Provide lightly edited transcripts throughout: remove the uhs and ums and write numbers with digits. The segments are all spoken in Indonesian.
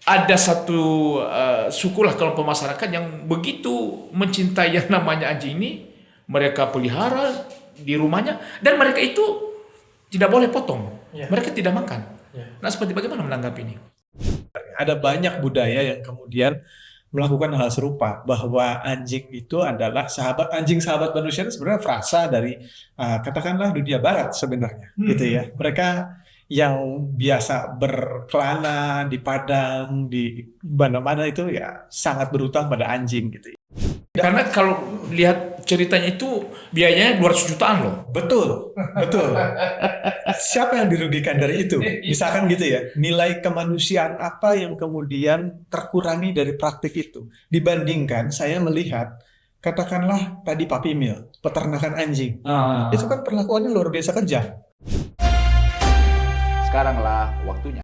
ada satu suku lah kelompok masyarakat yang begitu mencintai yang namanya anjing ini, mereka pelihara di rumahnya dan mereka itu tidak boleh potong, mereka tidak makan. Nah, seperti bagaimana menanggapi ini? Ada banyak budaya yang kemudian melakukan hal serupa, bahwa anjing itu adalah anjing sahabat manusia itu sebenarnya frasa dari katakanlah dunia barat sebenarnya, gitu ya. Mereka yang biasa berkelana di padang di mana-mana itu ya sangat berutang pada anjing gitu ya. Karena kalau lihat ceritanya itu biayanya 200 jutaan loh. Betul, betul. Siapa yang dirugikan dari itu? Misalkan gitu ya, nilai kemanusiaan apa yang kemudian terkurangi dari praktik itu? Dibandingkan saya melihat, katakanlah tadi puppy mill, peternakan anjing. Itu kan perlakuannya luar biasa kejam. Sekaranglah waktunya.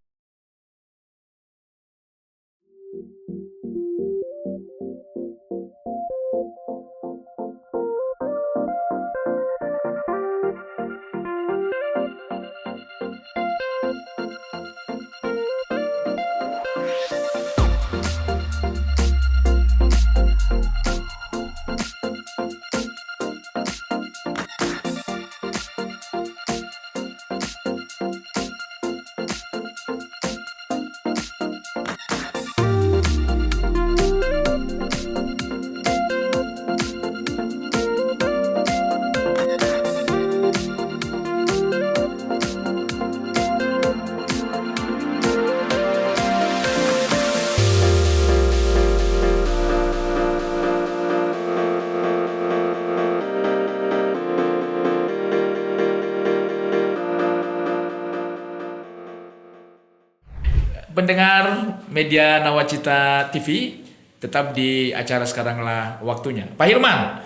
Pendengar media Nawacita TV, tetap di acara Sekaranglah Waktunya. Pak Hilman,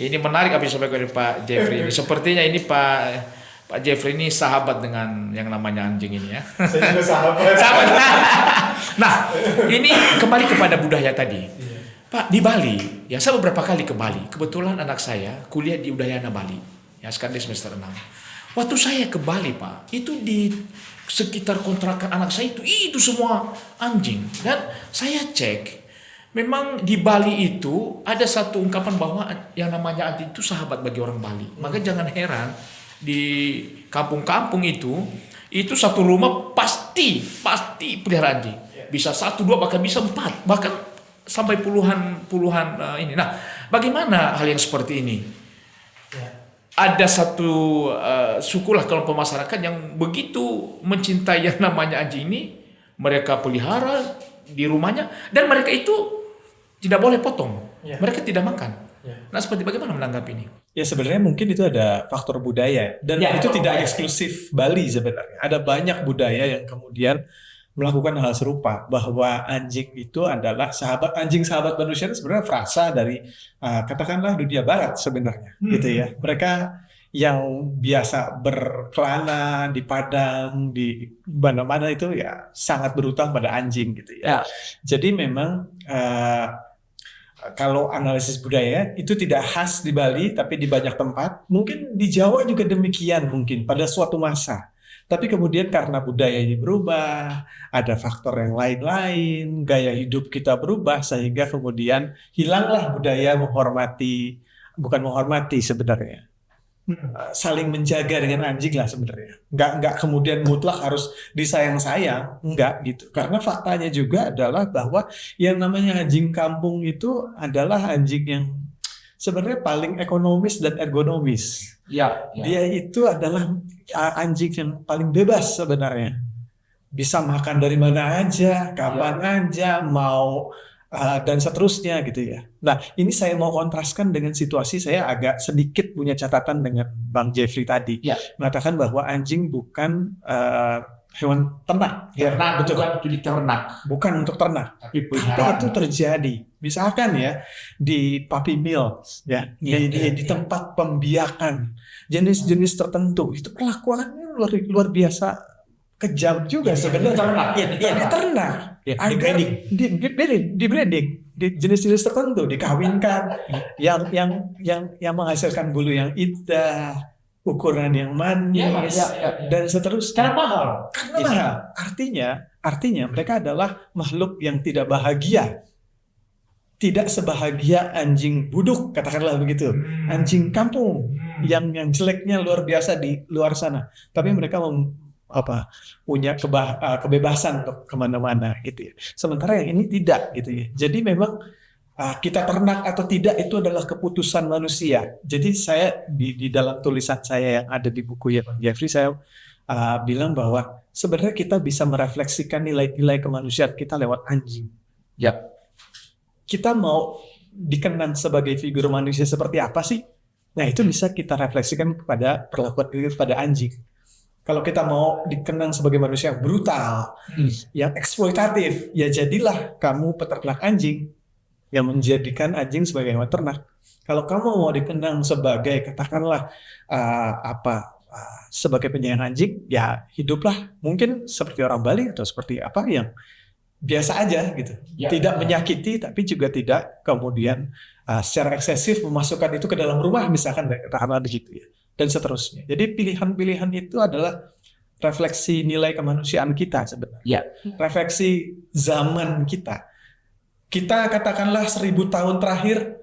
ini menarik apa yang disampaikan oleh Pak Jeffrey ini. Sepertinya ini Pak Jeffrey ini sahabat dengan yang namanya anjing ini ya. Saya juga sahabat. Sahabat. Nah, ini kembali kepada budaya tadi. Pak, di Bali, ya saya beberapa kali ke Bali. Kebetulan anak saya kuliah di Udayana Bali. Ya, sekarang di semester 6. Waktu saya ke Bali, Pak, itu di sekitar kontrakan anak saya itu semua anjing. Dan saya cek, memang di Bali itu ada satu ungkapan bahwa yang namanya anjing itu sahabat bagi orang Bali. Maka jangan heran di kampung-kampung itu satu rumah pasti pelihara anjing. Bisa 1, 2, bahkan bisa 4, bahkan sampai puluhan ini. Nah, bagaimana hal yang seperti ini? Ada satu suku lah kelompok masyarakat yang begitu mencintai yang namanya anjing ini, mereka pelihara di rumahnya dan mereka itu tidak boleh potong, mereka tidak makan. Nah, seperti bagaimana menanggapi ini? Ya sebenarnya mungkin itu ada faktor budaya dan itu tidak eksklusif Bali sebenarnya. Ada banyak budaya yang kemudian melakukan hal serupa, bahwa anjing itu adalah anjing sahabat manusia itu sebenarnya frasa dari katakanlah dunia barat sebenarnya, gitu ya. Mereka yang biasa berkelana di padang di mana-mana itu ya sangat berutang pada anjing gitu ya. Jadi memang kalau analisis budaya itu tidak khas di Bali, tapi di banyak tempat. Mungkin di Jawa juga demikian mungkin pada suatu masa. Tapi kemudian karena budayanya berubah, ada faktor yang lain-lain, gaya hidup kita berubah, sehingga kemudian hilanglah budaya bukan menghormati sebenarnya. Saling menjaga dengan anjing lah sebenarnya. Nggak kemudian mutlak harus disayang-sayang, nggak gitu. Karena faktanya juga adalah bahwa yang namanya anjing kampung itu adalah anjing yang sebenarnya paling ekonomis dan ergonomis. Dia itu adalah anjing yang paling bebas sebenarnya. Bisa makan dari mana aja, kapan aja, mau dan seterusnya gitu ya. Nah, ini saya mau kontraskan dengan situasi saya agak sedikit punya catatan dengan Bang Jeffrey tadi. Mengatakan bahwa anjing bukan hewan ternak. Betul. Bukan untuk ternak. Apa itu terjadi? Misalkan ya di puppy mill, ya, di tempat pembiakan jenis-jenis tertentu, itu perlakuannya luar biasa kejam juga sebenarnya. Di ternak, di branding, di jenis-jenis tertentu dikawinkan, yang menghasilkan bulu yang indah, ukuran yang manis, dan seterusnya. Karena mahal. Karena mahal. Artinya Artinya mereka adalah makhluk yang tidak bahagia. Tidak sebahagia anjing buduk, katakanlah begitu. Anjing kampung yang jeleknya luar biasa di luar sana. Tapi mereka punya kebebasan untuk kemana-mana gitu ya. Sementara yang ini tidak gitu ya. Jadi memang kita ternak atau tidak itu adalah keputusan manusia. Jadi saya di dalam tulisan saya yang ada di buku ya Bang Jeffrey, saya bilang bahwa sebenarnya kita bisa merefleksikan nilai-nilai kemanusiaan kita lewat anjing. Ya. Kita mau dikenang sebagai figur manusia seperti apa sih? Nah, itu bisa kita refleksikan kepada perlakuan kita pada anjing. Kalau kita mau dikenang sebagai manusia yang brutal, yang eksploitatif, ya jadilah kamu peternak anjing yang menjadikan anjing sebagai hewan ternak. Kalau kamu mau dikenang sebagai katakanlah sebagai penyayang anjing, ya hiduplah mungkin seperti orang Bali atau seperti apa yang biasa aja gitu, tidak menyakiti tapi juga tidak kemudian secara eksesif memasukkan itu ke dalam rumah misalkan katakanlah begitu ya, dan seterusnya. Jadi pilihan-pilihan itu adalah refleksi nilai kemanusiaan kita sebenarnya, refleksi zaman kita. Kita katakanlah 1000 tahun terakhir,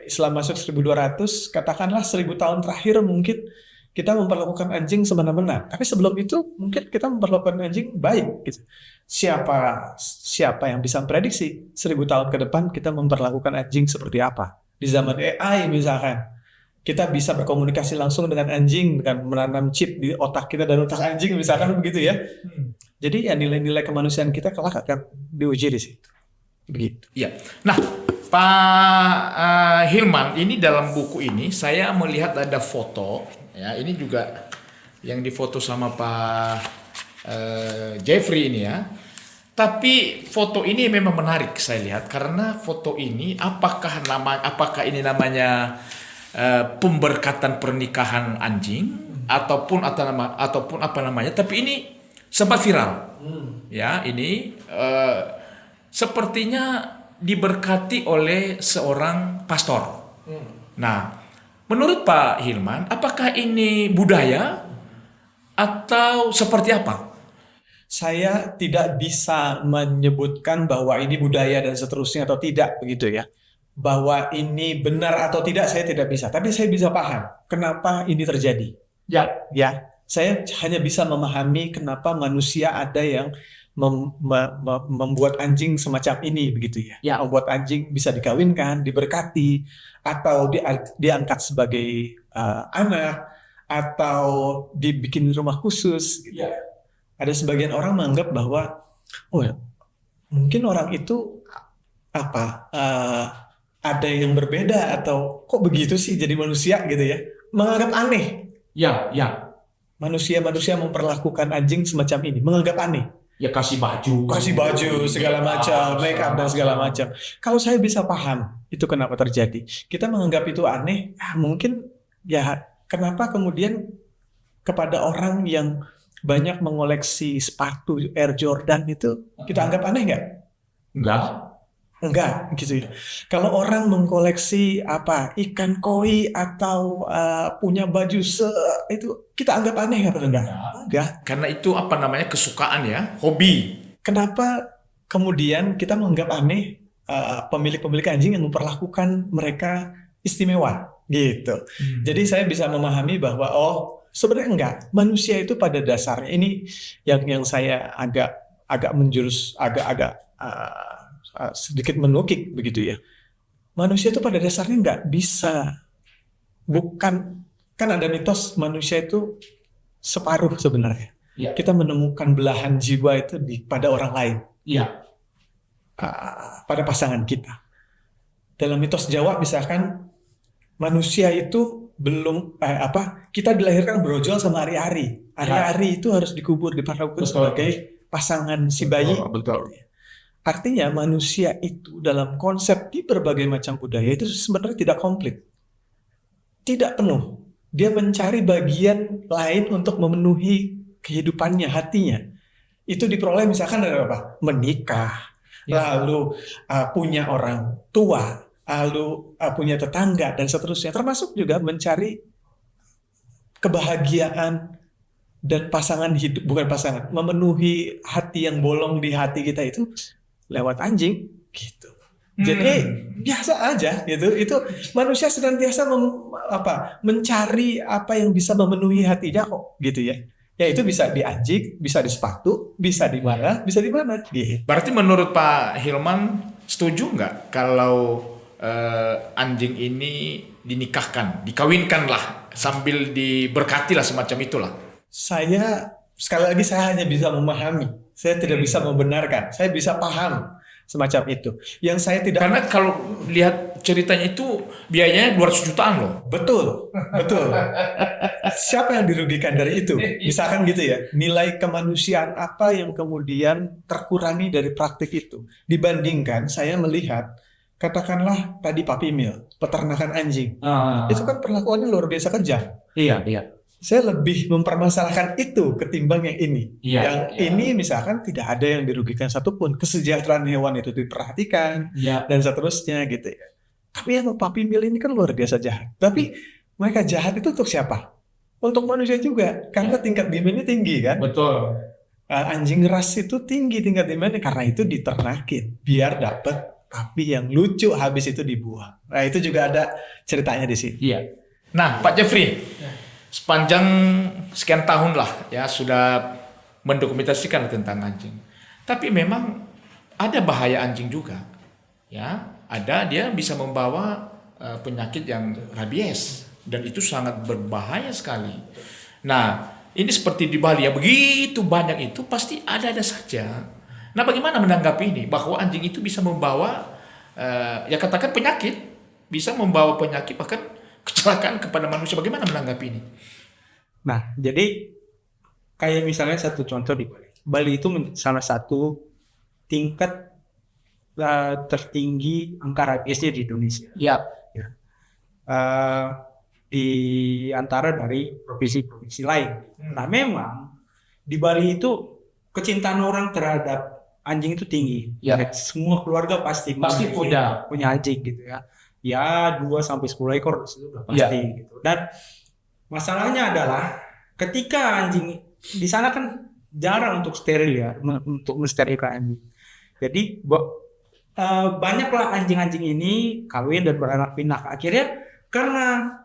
Islam masuk 1200, katakanlah 1000 tahun terakhir mungkin kita memperlakukan anjing semena-mena. Tapi sebelum itu mungkin kita memperlakukan anjing baik gitu. Siapa yang bisa memprediksi 1000 tahun ke depan kita memperlakukan anjing seperti apa? Di zaman AI misalkan, kita bisa berkomunikasi langsung dengan anjing dengan menanam chip di otak kita dan otak anjing misalkan begitu ya. Jadi ya nilai-nilai kemanusiaan kita kelak akan diuji di situ. Begitu. Iya. Nah, Pak Hilman, ini dalam buku ini saya melihat ada foto, ya ini juga yang difoto sama Pak Jeffrey ini ya. Tapi foto ini memang menarik saya lihat karena foto ini apakah ini namanya pemberkatan pernikahan anjing ataupun apa namanya? Tapi ini sempat viral. Ya, ini sepertinya diberkati oleh seorang pastor. Nah, menurut Pak Hilman, apakah ini budaya atau seperti apa? Saya tidak bisa menyebutkan bahwa ini budaya dan seterusnya atau tidak begitu ya. Bahwa ini benar atau tidak saya tidak bisa. Tapi saya bisa paham kenapa ini terjadi. Ya, saya hanya bisa memahami kenapa manusia ada yang membuat anjing semacam ini begitu ya. Membuat anjing bisa dikawinkan, diberkati, atau diangkat sebagai anak, atau dibikin rumah khusus. Gitu. Ada sebagian orang menganggap bahwa mungkin orang itu ada yang berbeda atau kok begitu sih jadi manusia gitu ya. Menganggap aneh. Ya. Manusia memperlakukan anjing semacam ini, menganggap aneh. Ya kasih baju segala macam, make up dan segala macam. Kalau saya bisa paham itu kenapa terjadi. Kita menganggap itu aneh, mungkin ya kenapa kemudian kepada orang yang banyak mengoleksi sepatu Air Jordan itu kita anggap aneh nggak? Enggak gitu ya. Kalau orang mengkoleksi ikan koi atau punya baju itu kita anggap aneh nggak? Enggak. Karena itu kesukaan ya, hobi. Kenapa kemudian kita menganggap aneh pemilik-pemilik anjing yang memperlakukan mereka istimewa gitu. Jadi saya bisa memahami bahwa sebenarnya enggak. Manusia itu pada dasarnya ini yang saya agak menjurus agak sedikit menukik begitu ya. Manusia itu pada dasarnya enggak bisa, bukan, kan ada mitos manusia itu separuh sebenarnya. Kita menemukan belahan jiwa itu pada orang lain. Pada pasangan kita. Dalam mitos Jawa misalkan manusia itu belum kita dilahirkan brojol sama ari-ari. Ari-ari itu harus dikubur diperlakukan sebagai pasangan si bayi. Betul. Artinya manusia itu dalam konsep di berbagai macam budaya itu sebenarnya tidak komplit. Tidak penuh. Dia mencari bagian lain untuk memenuhi kehidupannya, hatinya. Itu diperoleh misalkan dari menikah, lalu punya orang tua, lalu punya tetangga dan seterusnya. Termasuk juga mencari kebahagiaan dan pasangan hidup, bukan pasangan, memenuhi hati yang bolong di hati kita itu lewat anjing gitu. Jadi biasa aja gitu. Itu manusia senantiasa mencari apa yang bisa memenuhi hatinya kok gitu ya. Ya itu bisa di anjing, bisa di sepatu, bisa di mana, bisa di mana. Gitu. Berarti menurut Pak Hilman setuju nggak kalau anjing ini dinikahkan, dikawinkan lah, sambil diberkati lah, semacam itulah? Saya sekali lagi saya hanya bisa memahami. Saya tidak bisa membenarkan. Saya bisa paham semacam itu. Yang saya tidak. Karena kalau lihat ceritanya itu biayanya 200 jutaan loh. Betul, betul. Siapa yang dirugikan dari itu? Misalkan gitu ya, nilai kemanusiaan apa yang kemudian terkurangi dari praktik itu? Dibandingkan saya melihat, katakanlah tadi Puppy Mill, peternakan anjing. Itu kan perlakuannya luar biasa kejam. Iya. Saya lebih mempermasalahkan itu ketimbang yang ini. Iya, Yang ini misalkan tidak ada yang dirugikan satupun. Kesejahteraan hewan itu diperhatikan Iya. dan seterusnya gitu ya. Tapi yang Puppy Mill ini kan luar biasa jahat. Tapi mereka jahat itu untuk siapa? Untuk manusia juga. Karena tingkat demand-nya tinggi kan. Betul. Anjing ras itu tinggi tingkat demand-nya karena itu diternakin. Biar dapat puppy yang lucu, habis itu dibuang. Nah itu juga ada ceritanya di sini. Iya. Nah, Pak Jeffrey, sepanjang sekian tahun lah ya sudah mendokumentasikan tentang anjing. Tapi memang ada bahaya anjing juga. Ya, ada dia bisa membawa penyakit yang rabies dan itu sangat berbahaya sekali. Nah, ini seperti di Bali ya, begitu banyak itu pasti ada saja. Nah, bagaimana menanggapi ini bahwa anjing itu bisa membawa ya katakan penyakit, bisa membawa penyakit bahkan kecelakaan kepada manusia. Bagaimana menanggapi ini? Nah, jadi kayak misalnya satu contoh di Bali. Bali itu salah satu tingkat tertinggi angka rabiesnya di Indonesia. Iya. Ya. Di antara dari provinsi-provinsi lain. Nah, memang di Bali itu kecintaan orang terhadap anjing itu tinggi. Ya. Semua keluarga pasti punya anjing gitu ya. Ya 2-10 ekor sudah pasti gitu. Dan masalahnya adalah ketika anjing di sana kan jarang untuk steril ya, untuk mensterilkan anjing. Jadi banyaklah anjing-anjing ini kawin dan beranak pinak. Akhirnya karena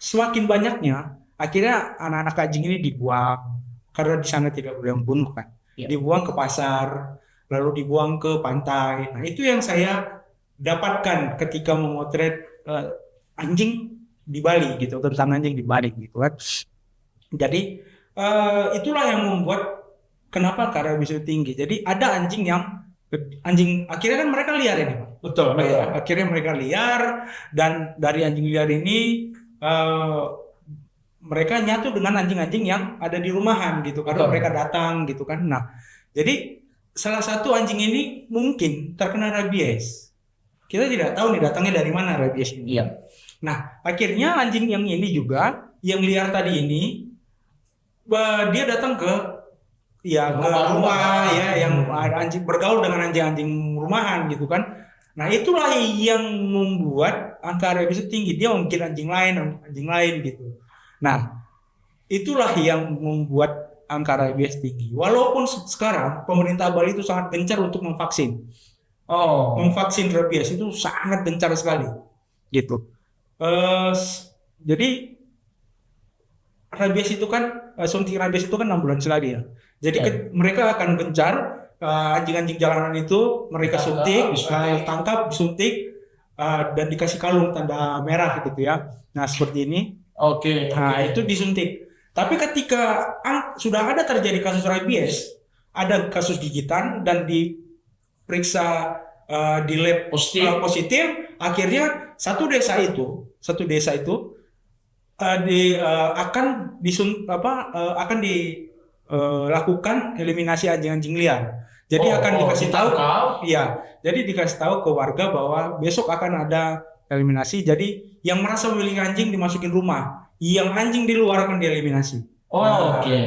semakin banyaknya, akhirnya anak-anak anjing ini dibuang karena di sana tidak boleh membunuh kan. Dibuang ke pasar, lalu dibuang ke pantai. Nah itu yang saya dapatkan ketika memotret anjing di Bali gitu, tentang anjing di Bali gitu kan. Jadi itulah yang membuat kenapa rabies itu tinggi. Jadi ada anjing akhirnya kan mereka liar ini, Pak. Betul. Akhirnya mereka liar dan dari anjing liar ini mereka nyatu dengan anjing-anjing yang ada di rumahan gitu karena mereka datang gitu kan. Nah, jadi salah satu anjing ini mungkin terkena rabies. Kita tidak tahu nih datangnya dari mana rabies ini. Iya. Nah, akhirnya anjing yang ini juga, yang liar tadi ini, dia datang ke rumah ya, yang anjing bergaul dengan anjing-anjing rumahan gitu kan. Nah, itulah yang membuat angka rabies itu tinggi. Dia mungkin anjing lain gitu. Nah, itulah yang membuat angka rabies tinggi. Walaupun sekarang pemerintah Bali itu sangat gencar untuk memvaksin. Memvaksin rabies itu sangat gencar sekali, gitu. Jadi rabies itu kan suntik rabies itu kan 6 bulan sekali ya. Jadi mereka akan gencar anjing-anjing jalanan itu mereka tangkap, disuntik dan dikasih kalung tanda merah gitu ya. Nah seperti ini. Nah itu disuntik. Tapi ketika sudah ada terjadi kasus rabies, ada kasus gigitan dan diperiksa di lab positif, akhirnya satu desa itu akan dilakukan eliminasi anjing-anjing liar. Jadi akan dikasih tahu, jadi dikasih tahu ke warga bahwa besok akan ada eliminasi. Jadi yang merasa memiliki anjing dimasukin rumah, yang anjing di luar akan dieliminasi.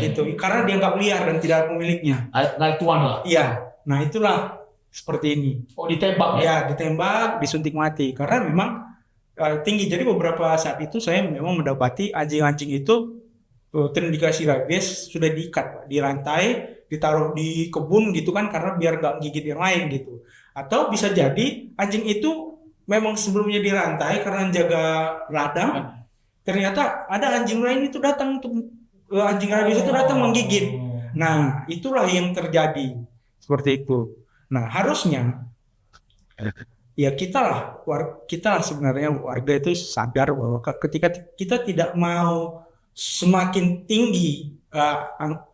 Gitu. Karena dianggap liar dan tidak pemiliknya. Naik tuan lah. Iya. Nah itulah seperti ini. Ditembak ya? Ya, ditembak, disuntik mati. Karena memang tinggi. Jadi beberapa saat itu saya memang mendapati anjing-anjing itu terindikasi rabies sudah diikat, Pak, di rantai, ditaruh di kebun gitu kan, karena biar nggak gigit yang lain gitu. Atau bisa jadi anjing itu memang sebelumnya dirantai karena jaga ladang, ternyata ada anjing lain itu datang untuk anjing rabies itu datang menggigit. Nah, itulah yang terjadi seperti itu. Nah, harusnya ya kita lah sebenarnya warga itu sadar bahwa ketika kita tidak mau semakin tinggi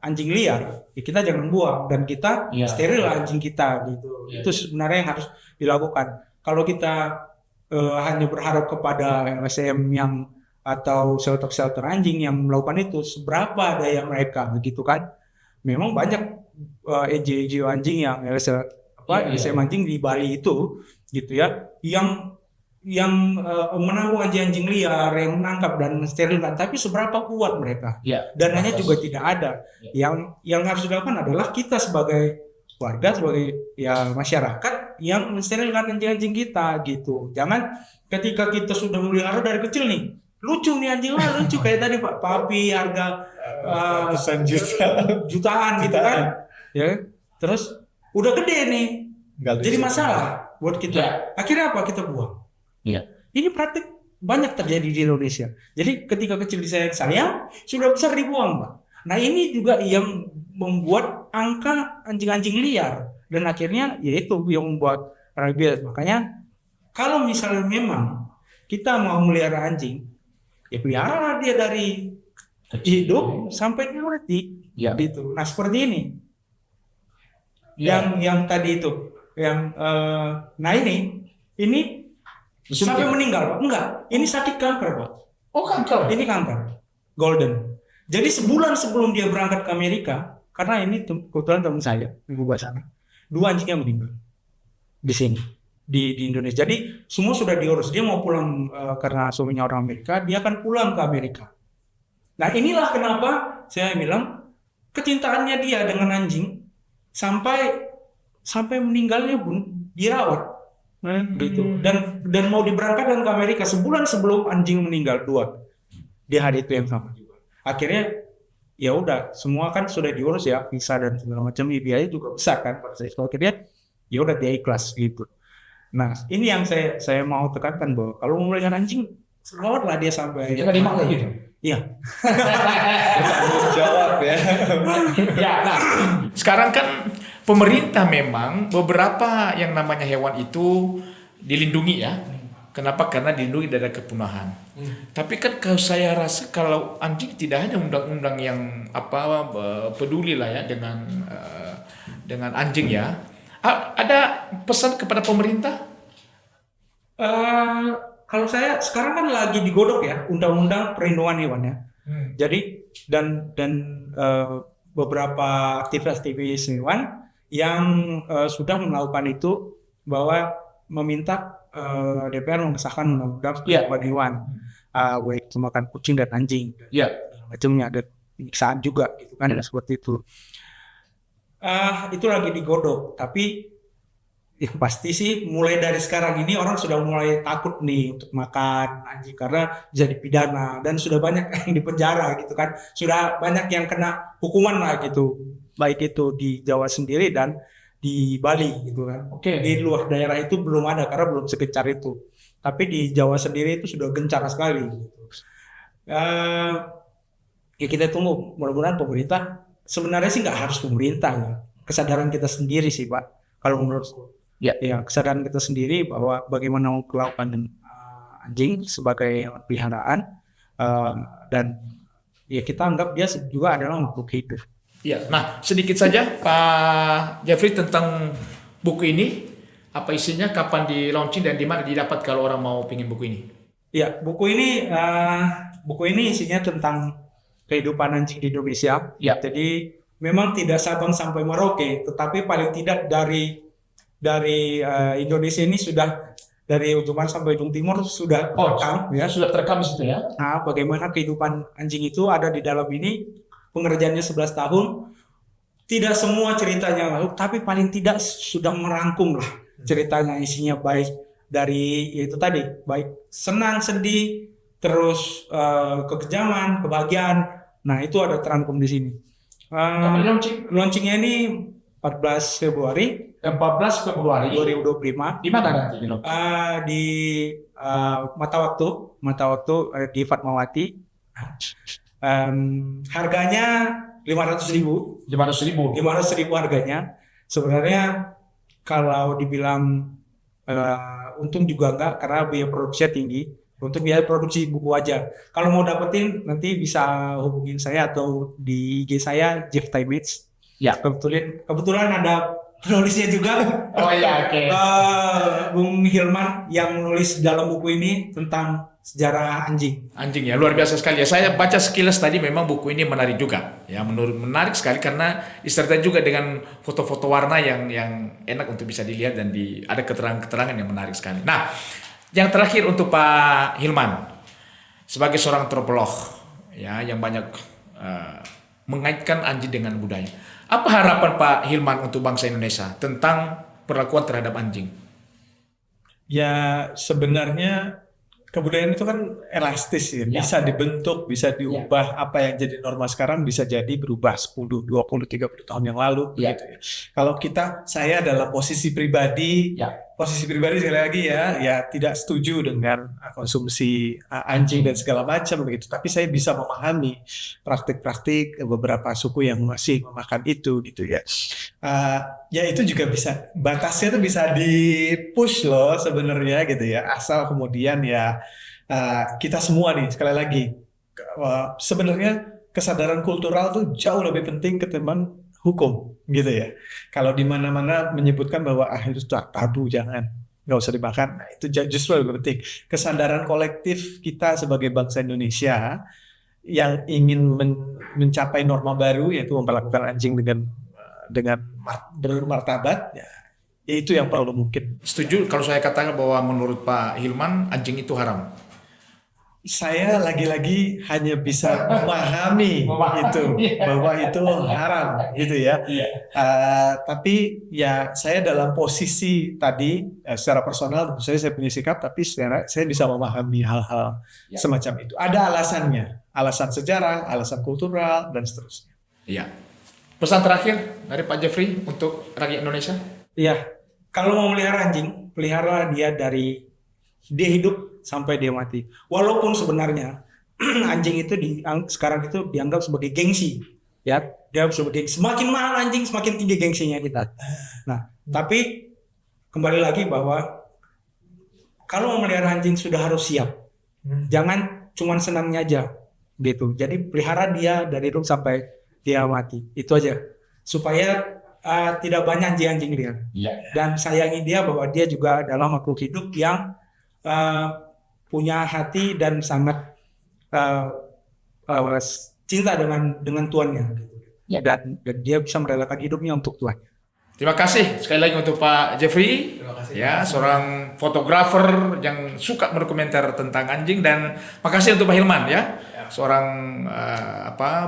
anjing liar, ya kita jangan buang dan kita steril anjing kita gitu. Itu sebenarnya yang harus dilakukan. Kalau kita hanya berharap kepada LSM yang atau shelter-shelter anjing yang melakukan itu, seberapa daya mereka begitu kan? Memang banyak NGO anjing yang LSM anjing di Bali itu gitu ya, yang menanggung anjing-anjing liar, yang menangkap dan mensterilkan, tapi seberapa kuat mereka? Dananya juga tidak ada. Yang harus dilakukan adalah kita sebagai warga, sebagai ya masyarakat yang mensterilkan anjing-anjing kita gitu. Jangan ketika kita sudah melihara dari kecil nih, lucu nih anjing lah, lucu kayak tadi Pak, papi harga ratusan juta. jutaan gitu kan, ya. Terus udah gede nih, jadi masalah buat kita. Akhirnya apa? Kita buang. Ini praktik banyak terjadi di Indonesia. Jadi ketika kecil disayang-sayang, sudah besar dibuang, Pak. Nah, ini juga yang membuat angka anjing-anjing liar dan akhirnya yaitu yang membuat rabies. Makanya kalau misalnya memang kita mau melihara anjing, ya pelihara dia dari hidup sampai dia mati. Gitu. Nah, seperti ini. Yang tadi itu, nah ini sampai meninggal, Pak? Enggak, ini sakit kanker, Pak. Oh, kanker. Ini kanker, golden. Jadi sebulan sebelum dia berangkat ke Amerika, karena ini kebetulan teman saya, ibu sana, 2 anjingnya meninggal di sini, di Indonesia. Jadi semua sudah diurus. Dia mau pulang karena suaminya orang Amerika, dia akan pulang ke Amerika. Nah, inilah kenapa saya bilang kecintaannya dia dengan anjing sampai meninggalnya pun dirawat. Gitu. Dan mau diberangkatkan ke Amerika sebulan sebelum anjing meninggal 2 di hari itu yang sama juga. Akhirnya ya udah, semua kan sudah diurus ya, visa dan segala macam, biaya juga besar kan pada saat itu. Akhirnya ya udah dia ikhlas gitu. Nah, ini yang saya mau tekankan, bahwa kalau mau melihara anjing, rawatlah dia sampai jangan dimaknai gitu. Iya. Bertanggung jawab ya. Nah, sekarang kan pemerintah memang beberapa yang namanya hewan itu dilindungi ya. Kenapa? Karena dilindungi dari kepunahan. Tapi kan kalau saya rasa kalau anjing tidak hanya undang-undang yang peduli lah ya dengan anjing ya. Ada pesan kepada pemerintah? Kalau saya sekarang kan lagi digodok ya undang-undang perlindungan hewan ya. Jadi dan beberapa aktivis hewan yang sudah melakukan itu, bahwa meminta DPR mengesahkan undang-undang perlindungan hewan, baik makan kucing dan anjing, macamnya ada penyiksaan juga gitu kan, seperti itu. Itu lagi digodok, tapi ya pasti sih mulai dari sekarang ini orang sudah mulai takut nih untuk makan anjing karena jadi pidana, dan sudah banyak yang dipenjara gitu kan, sudah banyak yang kena hukuman lah gitu, baik itu di Jawa sendiri dan di Bali gitu kan. Di luar daerah itu belum ada karena belum segencar itu, tapi di Jawa sendiri itu sudah gencar sekali gitu. Ya kita tunggu, mudah-mudahan pemerintah, sebenarnya sih nggak harus pemerintah ya, kesadaran kita sendiri sih Pak, kalau menurutku. Ya, kesadaran kita sendiri bahwa bagaimana melakukan anjing sebagai hewan peliharaan, dan ya kita anggap dia juga adalah makhluk hidup. Nah sedikit saja Pak Jeffrey tentang buku ini, apa isinya, kapan di launching dan di mana didapat kalau orang mau pingin buku ini? Ya, buku ini isinya tentang kehidupan anjing di Indonesia. Jadi memang tidak Sabang sampai Merauke, tetapi paling tidak dari Indonesia ini sudah, dari ujung barat sampai ujung timur sudah terekam ya. Sudah terekam di situ ya. Nah, bagaimana kehidupan anjing itu ada di dalam ini. Pengerjaannya 11 tahun. Tidak semua ceritanya, tapi paling tidak sudah merangkum lah ceritanya, isinya baik dari itu tadi, baik senang, sedih, terus kekejaman, kebahagiaan, Nah, itu ada terangkum di sini. Kapan launching? Launchingnya ini 14 Februari 14 Februari 2025 di mana nanti? di Mata Waktu di Fatmawati. Harganya 500.000. 500.000 harganya. Sebenarnya kalau dibilang untung juga enggak, karena biaya produksinya tinggi. Untuk biaya produksi buku aja. Kalau mau dapetin nanti bisa hubungin saya atau di IG saya Jeff Timage. Ya. Kebetulan ada penulisnya juga. Oh iya, oke. Bung Hilman yang menulis dalam buku ini tentang sejarah anjing. Anjing ya, luar biasa sekali ya. Saya baca sekilas tadi, memang buku ini menarik juga. Ya, menarik sekali karena disertai juga dengan foto-foto warna yang enak untuk bisa dilihat dan ada keterangan-keterangan yang menarik sekali. Nah, yang terakhir untuk Pak Hilman, sebagai seorang antropolog ya yang banyak mengaitkan anjing dengan budaya. Apa harapan Pak Hilman untuk bangsa Indonesia tentang perlakuan terhadap anjing? Ya sebenarnya kebudayaan itu kan elastis ya, bisa dibentuk, bisa diubah. Apa yang jadi norma sekarang bisa jadi berubah 10, 20, 30 tahun yang lalu gitu ya. Kalau saya dalam posisi pribadi sekali lagi ya tidak setuju dengan konsumsi anjing dan segala macam begitu, tapi saya bisa memahami praktik-praktik beberapa suku yang masih memakan itu gitu ya. Ya itu juga bisa, batasnya tuh bisa di-push loh sebenarnya gitu ya, asal kemudian ya kita semua nih sekali lagi sebenarnya kesadaran kultural tuh jauh lebih penting ketimbang hukum gitu ya. Kalau di mana-mana menyebutkan bahwa itu tabu, nggak usah dimakan, nah, itu justru lebih penting. Kesadaran kolektif kita sebagai bangsa Indonesia yang ingin mencapai norma baru, yaitu memperlakukan anjing dengan bermartabat, ya itu yang perlu mungkin. Setuju kalau saya katakan bahwa menurut Pak Hilman anjing itu haram. Saya lagi-lagi hanya bisa memahami itu bahwa itu haram gitu ya. Tapi ya saya dalam posisi tadi secara personal tentu saja saya punya sikap, tapi saya bisa memahami hal-hal semacam itu. Ada alasannya, alasan sejarah, alasan kultural dan seterusnya. Iya. Pesan terakhir dari Pak Jeffrey untuk rakyat Indonesia? Iya. Kalau mau melihara anjing, pelihara dia dari dia hidup sampai dia mati. Walaupun sebenarnya anjing itu sekarang itu dianggap sebagai gengsi, ya. Dia sebagai semakin mahal anjing semakin tinggi gengsinya kita. Nah, tapi kembali lagi bahwa kalau mau melihara anjing sudah harus siap. Jangan cuma senangnya aja gitu. Jadi pelihara dia dari hidup sampai dia mati. Itu aja. Supaya tidak banyak anjing-anjing liar. Dan sayangi dia bahwa dia juga adalah makhluk hidup yang punya hati dan sangat cinta dengan tuannya, dan dia bisa merelakan hidupnya untuk Tuhan. Terima kasih sekali lagi untuk Pak Jeffrey, ya seorang fotografer yang suka berkomentar tentang anjing, dan makasih untuk Pak Hilman ya, seorang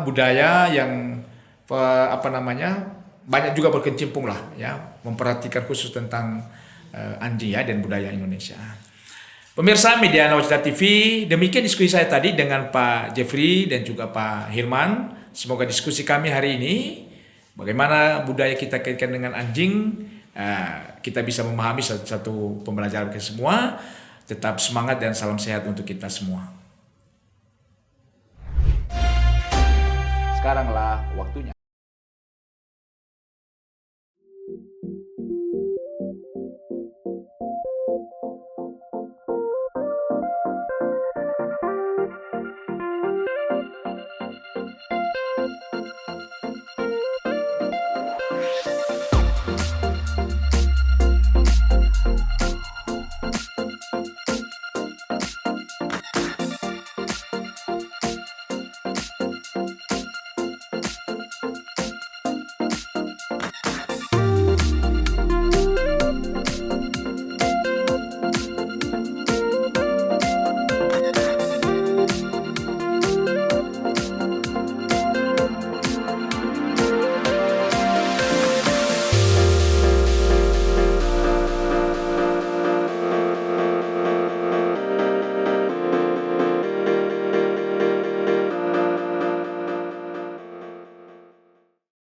budaya yang banyak juga berkecimpung lah ya, memperhatikan khusus tentang anjing ya dan budaya Indonesia. Pemirsa Media Nawacita TV, demikian diskusi saya tadi dengan Pak Jeffrey dan juga Pak Hilman. Semoga diskusi kami hari ini, bagaimana budaya kita kaitkan dengan anjing, kita bisa memahami satu pembelajaran kita semua. Tetap semangat dan salam sehat untuk kita semua. Sekaranglah waktunya.